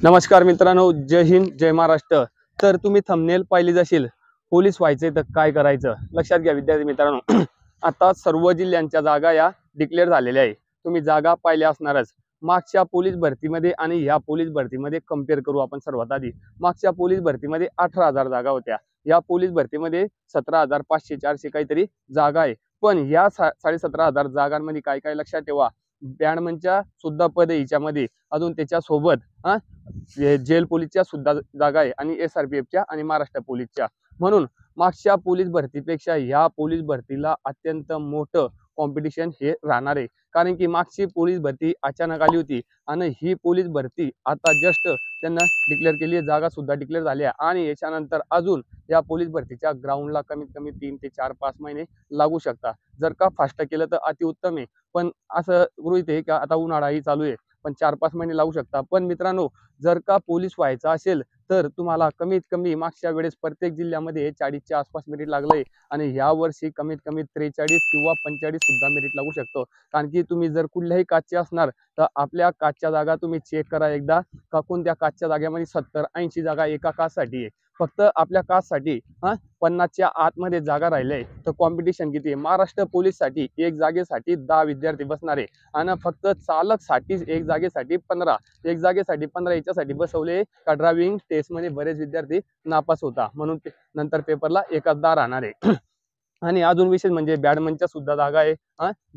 नमस्कार मित्रांनो, जय हिंद, जय महाराष्ट्र। तर तुम्ही थंबनेल पाहिली जाशील, पोलीस व्हायचे तर काय करायचं। लक्षात घ्या विद्यार्थी मित्रांनो, आता सर्व जिल्ह्यांच्या जागा या डिक्लेअर झालेल्या आहे। तुम्ही जागा पाहिल्या असणारच। मागच्या पोलीस भरतीमध्ये आणि ह्या पोलीस भरतीमध्ये कंपेअर करू आपण सर्वात आधी। मागच्या पोलीस भरतीमध्ये 18,000 जागा होत्या। या पोलीस भरतीमध्ये 17,500 400 काहीतरी जागा आहे। पण या 17,500 जागांमध्ये काय काय लक्षात ठेवा, बँडमनच्या सुद्धा पद आहे हिच्यामध्ये। अजून त्याच्या सोबत जेल पोलीसच्या सुद्धा जागा आहे आणि SRPFच्या आणि महाराष्ट्र पोलीसच्या। म्हणून मागच्या पोलीस भरतीपेक्षा ह्या पोलीस भरतीला अत्यंत मोठं कॉम्पिटिशन हे राहणार आहे। कारण की मागची पोलीस भरती अचानक आली होती आणि ही पोलीस भरती आता जस्ट त्यांना डिक्लेअर केली आहे, जागा सुद्धा डिक्लेअर झाल्या आणि याच्यानंतर अजून या पोलीस भरतीच्या ग्राउंडला कमीत कमी 3 ते 4-5 महिने लागू शकतात। जर का फास्ट केलं तर अतिउत्तम आहे, पण असं गृहीत आहे की आता उन्हाळाही चालू आहे, पण 4-5 महिने लागू शकतात। पण मित्रांनो, जर का पोलीस व्हायचं असेल तर तुम्हाला कमीत कमी मागच्या वेळेस प्रत्येक जिल्ह्यामध्ये 40च्या आसपास मेरिट लागलंय आणि या वर्षी कमीत कमी 43 किंवा 45 सुद्धा मेरिट लागू शकतो। कारण की तुम्ही जर कुठल्याही काचचे असणार तर आपल्या काचच्या जागा तुम्ही चेक करा एकदा, का कोणत्या काचच्या जागेमध्ये 70-80 जागा एका काचसाठी आहे। फक्त आपल्या काचसाठी 50च्या आतमध्ये जागा राहिल्या तर कॉम्पिटिशन किती आहे। महाराष्ट्र पोलीससाठी एक जागेसाठी 10 विद्यार्थी बसणार आहे आणि फक्त चालक साठी एक जागेसाठी 15, एक जागेसाठी 15 याच्यासाठी बसवले का ड्रायव्हिंग टेस्टमध्ये बरेच विद्यार्थी नापास होता, म्हणून नंतर पेपरला एखादा राहणार आहे। आणि अजून विशेष म्हणजे बॅडमनच्या सुद्धा जागा आहे,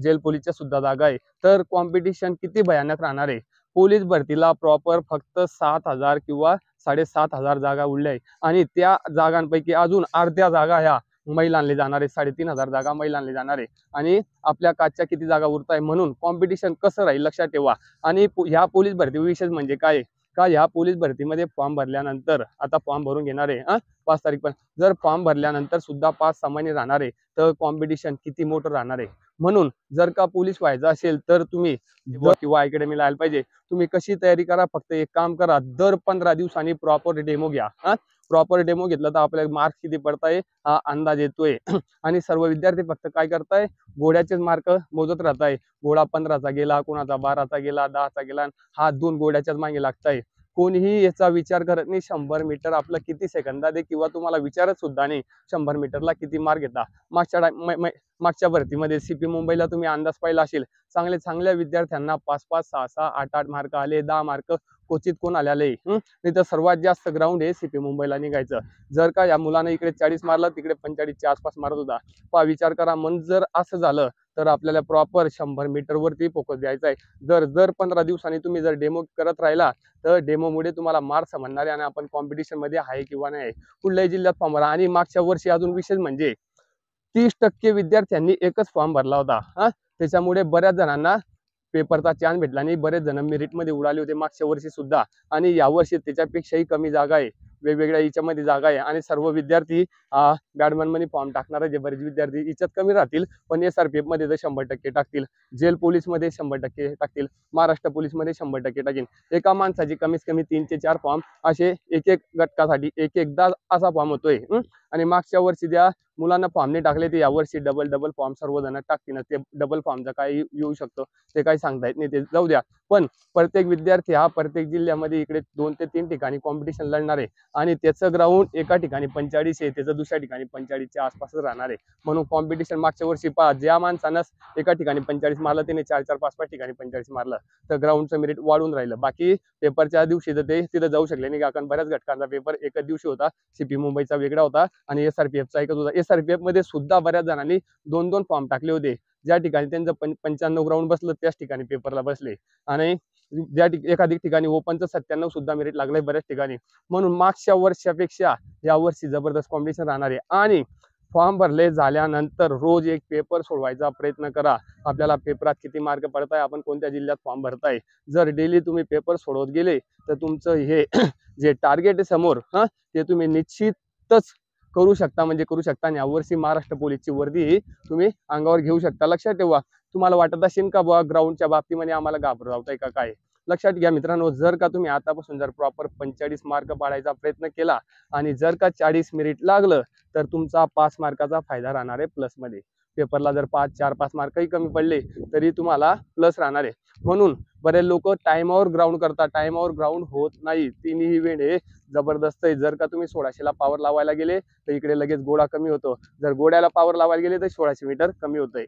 जेल पोलीसच्या सुद्धा जागा आहे। तर कॉम्पिटिशन किती भयानक राहणार आहे। पोलीस भरतीला प्रॉपर फक्त 7,000 किंवा 7,500 जागा उरल्या आहे आणि त्या जागांपैकी अजून अर्ध्या जागा ह्या महिलांना जाणार आहे। 3,500 जागा महिलांना जाणार आहे आणि आपल्या काचच्या किती जागा उरत आहे। म्हणून कॉम्पिटिशन कसं राहील लक्षात ठेवा। आणि ह्या पोलीस भरती विशेष म्हणजे काय का, ह्या पोलीस भरतीमध्ये फॉर्म भरल्यानंतर आता फॉर्म भरून घेणार आहे 5 तारीख पण, जर फॉर्म भरल्यानंतर सुद्धा 5-6 महिने राहणार आहे तर कॉम्पिटिशन किती मोठं राहणार आहे। म्हणून जर का पोलीस व्हायचं असेल तर तुम्ही किंवा अकॅडमीला आलं पाहिजे। तुम्ही कशी तयारी करा, फक्त एक काम करा, दर 15 दिवसांनी प्रॉपर डेमो घ्या। प्रॉपर डेमो घेतला तर आपल्याला मार्क्स किती पडताय हा अंदाज येतोय। आणि सर्व विद्यार्थी फक्त काय करताय, घोड्याचेच मार्क मोजत राहताय। घोडा 15चा गेला, कोणाचा 12चा गेला, 10चा गेला, हा 2 घोड्याच्याच मागे लागताय। कोणीही याचा विचार करत नाही 100 मीटर आपलं किती सेकंदात आहे, किंवा तुम्हाला विचारत सुद्धा नाही 100 मीटरला किती मार्क घेता। मागच्या भरतीमध्ये CP मुंबईला तुम्ही अंदाज पाहिला असेल, चांगल्या विद्यार्थ्यांना 5-5, 6-6, 8-8 मार्क आले, 10 मार्क क्वचित कोण आलेले। नाही तर सर्वात जास्त ग्राउंड आहे CP मुंबईला निघायचं। जर का या मुलाने इकडे 40 मारला, तिकडे 45च्या आसपास मारत होता। विचार करा, मग जर असं झालं तर आपल्याला प्रॉपर 100 मीटर वरती फोकस द्यायचा आहे। दर 15 दिवसांनी तुम्ही जर डेमो करत राहिला तर डेमोमुळे तुम्हाला मार्क्स समजणार आहे आणि आपण कॉम्पिटिशन मध्ये आहे किंवा नाही कुठल्याही जिल्ह्यात फॉर्म भरा। आणि मागच्या वर्षी अजून विशेष म्हणजे 30% विद्यार्थ्यांनी एकच फॉर्म भरला होता। त्याच्यामुळे बऱ्याच जणांना पेपरचा चान्स भेटला नाही, बरेच जण मेरिट मध्ये उडाले होते मागच्या वर्षी सुद्धा। आणि यावर्षी त्याच्यापेक्षाही कमी जागा आहे, वेगवेगळ्या याच्यामध्ये जागा आहे आणि सर्व विद्यार्थी बॅडमन मध्ये फॉर्म टाकणार जे बरेच विद्यार्थी याच्यात कमी राहतील, पण SRPF मध्ये तर 100% टाकतील, जेल पोलीस मध्ये 100% टाकतील, महाराष्ट्र पोलीस मध्ये 100% टाकेल। एका माणसाची कमीत कमी 3 ते 4 फॉर्म असे एक गटकासाठी एकदा असा फॉर्म होतोय। आणि मागच्या वर्षी ज्या मुलांना फॉर्म नाही टाकले ते यावर्षी डबल फॉर्म सर्वजण टाकतील। ते डबल फॉर्मचा काय येऊ शकतो ते काही सांगता येत नाही, ते जाऊ द्या। पण प्रत्येक विद्यार्थी हा प्रत्येक जिल्ह्यामध्ये इकडे 2 ते 3 ठिकाणी कॉम्पिटिशन लढणार आहे आणि त्याचं ग्राउंड एका ठिकाणी 45 आहे, त्याचं दुसऱ्या ठिकाणी 45च्या आसपासच राहणार आहे। म्हणून कॉम्पिटिशन मागच्या वर्षी ज्या माणसानं एका ठिकाणी 45 मारलं त्याने 4-4, 5-5 ठिकाणी 45 मारलं तर ग्राउंडचं मेरिट वाढून राहिलं। बाकी पेपरच्या दिवशी तर ते तिथं जाऊ शकले नाही, कारण बऱ्याच घटकांचा पेपर एकच दिवशी होता। CP मुंबईचा वेगळा होता आणि SRPFचा एकच होता। SRPF मध्ये सुद्धा बऱ्याच जणांनी 2-2 फॉर्म टाकले होते। ज्या ठिकाणी त्यांचं 95 ग्राउंड बसलं त्याच ठिकाणी पेपरला बसले आणि एखाद्या ठिकाणी ओपनचं 97 सुद्धा मेरिट लागलंय बऱ्याच ठिकाणी। म्हणून मागच्या वर्षापेक्षा या वर्षी जबरदस्त कॉम्पिटिशन राहणार आहे। आणि फॉर्म भरले झाल्यानंतर रोज एक पेपर सोडवायचा प्रयत्न करा। आपल्याला पेपरात किती मार्क पडताय, आपण कोणत्या जिल्ह्यात फॉर्म भरताय, जर डेली तुम्ही पेपर सोडवत गेले तर तुमचं हे जे टार्गेट आहे समोर ते तुम्ही निश्चितच करू शकता, म्हणजे करू शकता। आणि यावर्षी महाराष्ट्र पोलीसची वर्दी तुम्ही अंगावर घेऊ शकता। लक्षात ठेवा, तुम्हाला वाटत असेल का बुवा ग्राउंडच्या बाबतीमध्ये आम्हाला घाबरवताय का काय, लक्षात घ्या मित्रांनो, जर का तुम्ही आतापासून जर प्रॉपर 45 मार्क पाडायचा प्रयत्न केला आणि जर का 40 मेरिट लागलं तर तुमचा 5 मार्काचा फायदा राहणार आहे प्लस मध्ये। पेपरला जर 4-5 मार्कही कमी पडले तरी तुम्हाला प्लस राहणार आहे। म्हणून बरेच लोक टाइमावर ग्राउंड करतात, टाइमावर ग्राउंड होत नाही. तिन्ही इव्हेंट हे जबरदस्त आहे. जर का तुम्ही 1600 ला पॉवर लावायला गेले तर इकडे लगेच गोडा कमी होतो, जर गोड्याला पॉवर लावायला गेले तर 1600 मीटर कमी होतंय.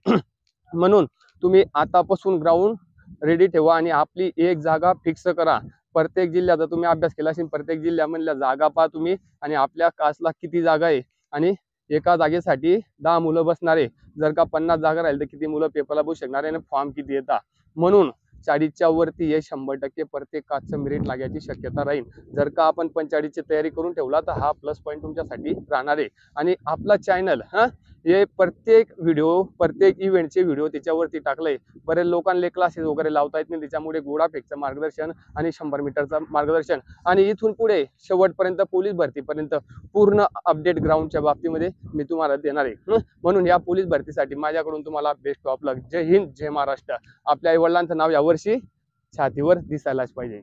म्हणून तुम्ही आतापासून ग्राउंड रेडी ठेवा आणि आपली एक जागा फिक्स करा. प्रत्येक जिल्ह्याचा तुम्ही अभ्यास केला असेल, प्रत्येक जिल्ह्यामधल्या जागा पहा तुम्ही आणि आपल्या कासला किती जागा आहे आणि एका जागेसाठी 10 मुलं बसणार आहे. जर का 50 जागा राहील तर किती मुलं पेपरला बसू शकणार आहे आणि फॉर्म किती येतात. म्हणून 40च्या वरती हे 100% प्रत्येक कासचं मेरिट लागण्याची शक्यता राहील. जर का आपण 45ची तयारी करून ठेवला तर हा प्लस पॉईंट तुमच्यासाठी राहणार आहे. आणि आपला चॅनल हे प्रत्येक व्हिडिओ, प्रत्येक इव्हेंटचे व्हिडिओ त्याच्यावरती टाकलंय. बरेच लोकांना क्लासेस वगैरे लावता येत नाही, त्याच्यामुळे गोडा फेकचं मार्गदर्शन आणि 100 मीटरचं मार्गदर्शन आणि इथून पुढे शेवटपर्यंत पोलीस भरतीपर्यंत पूर्ण अपडेट ग्राउंडच्या बाबतीमध्ये मी तुम्हाला देणार आहे. म्हणून या पोलीस भरतीसाठी माझ्याकडून तुम्हाला बेस्ट ऑफ लक. जय हिंद, जय महाराष्ट्र. आपल्या आई वडिलांचं नाव यावर्षी छातीवर दिसायलाच पाहिजे.